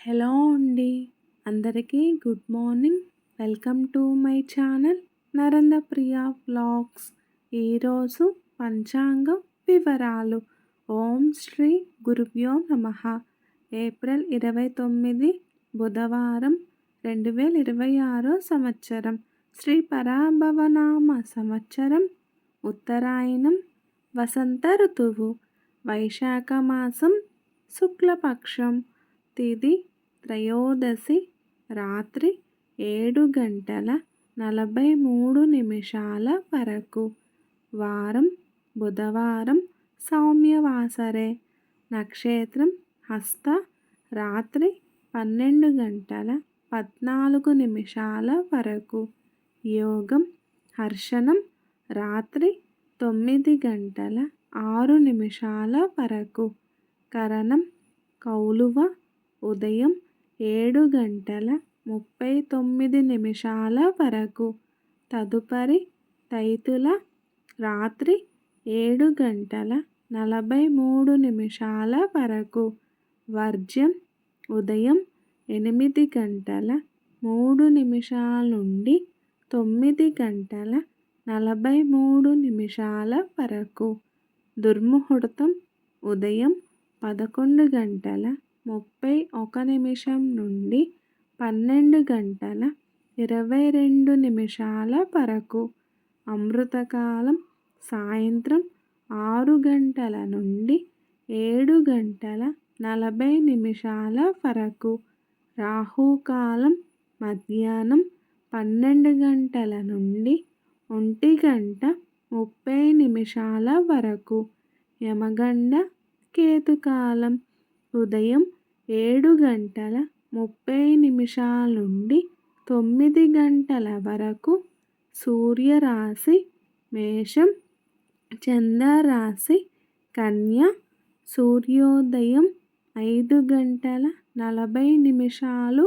Hello అండి. అందరికీ good morning. Welcome to my channel Narendrapriya vlogs. ఈరోజు పంచాంగం వివరాలు. ఓం శ్రీ గురుభ్యో నమః. ఏప్రిల్ 29 బుధవారం 2026 సంవత్సరం. శ్రీ పరాభవనామ సంవత్సరం. ఉత్తరాయణం. వసంత ఋతువు. వైశాఖ మాసం. శుక్లపక్షం. తిథి త్రయోదశి. రాత్రి 7:43 వరకు. వారం బుధవారం. సౌమ్యవాసరే. నక్షత్రం హస్త. రాత్రి 12:14 వరకు. యోగం హర్షణం. రాత్రి 9:06 వరకు. కరణం కౌలువ. ఉదయం 7:39 వరకు. తదుపరి తైతుల. రాత్రి 7:43 వరకు. వర్జ్యం ఉదయం 8:03 నుండి 9:43 వరకు. దుర్ముహూర్తం ఉదయం 11:31 నుండి 12:22 వరకు. అమృతకాలం సాయంత్రం 6 నుండి 7:40 వరకు. రాహుకాలం మధ్యాహ్నం 12 నుండి 1:30 వరకు. యమగండ కేతుకాలం ఉదయం 7:30 నుండి 9 వరకు. సూర్యరాశి మేషం. చంద్రరాశి కన్య. సూర్యోదయం 5:40.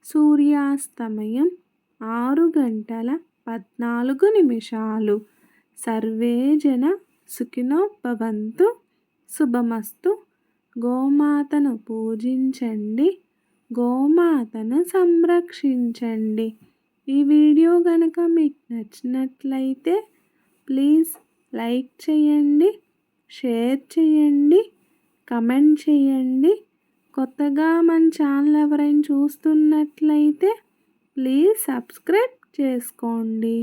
సూర్యాస్తమయం 6:14. సర్వే జన సుఖినో భవంతు. శుభమస్తు. గోమాతను పూజించండి. గోమాతను సంరక్షించండి. ఈ వీడియో కనుక మీకు నచ్చినట్లయితే ప్లీజ్ లైక్ చేయండి, షేర్ చేయండి, కమెంట్ చేయండి. కొత్తగా మన ఛానల్ ఎవరైనా చూస్తున్నట్లయితే ప్లీజ్ సబ్స్క్రైబ్ చేసుకోండి.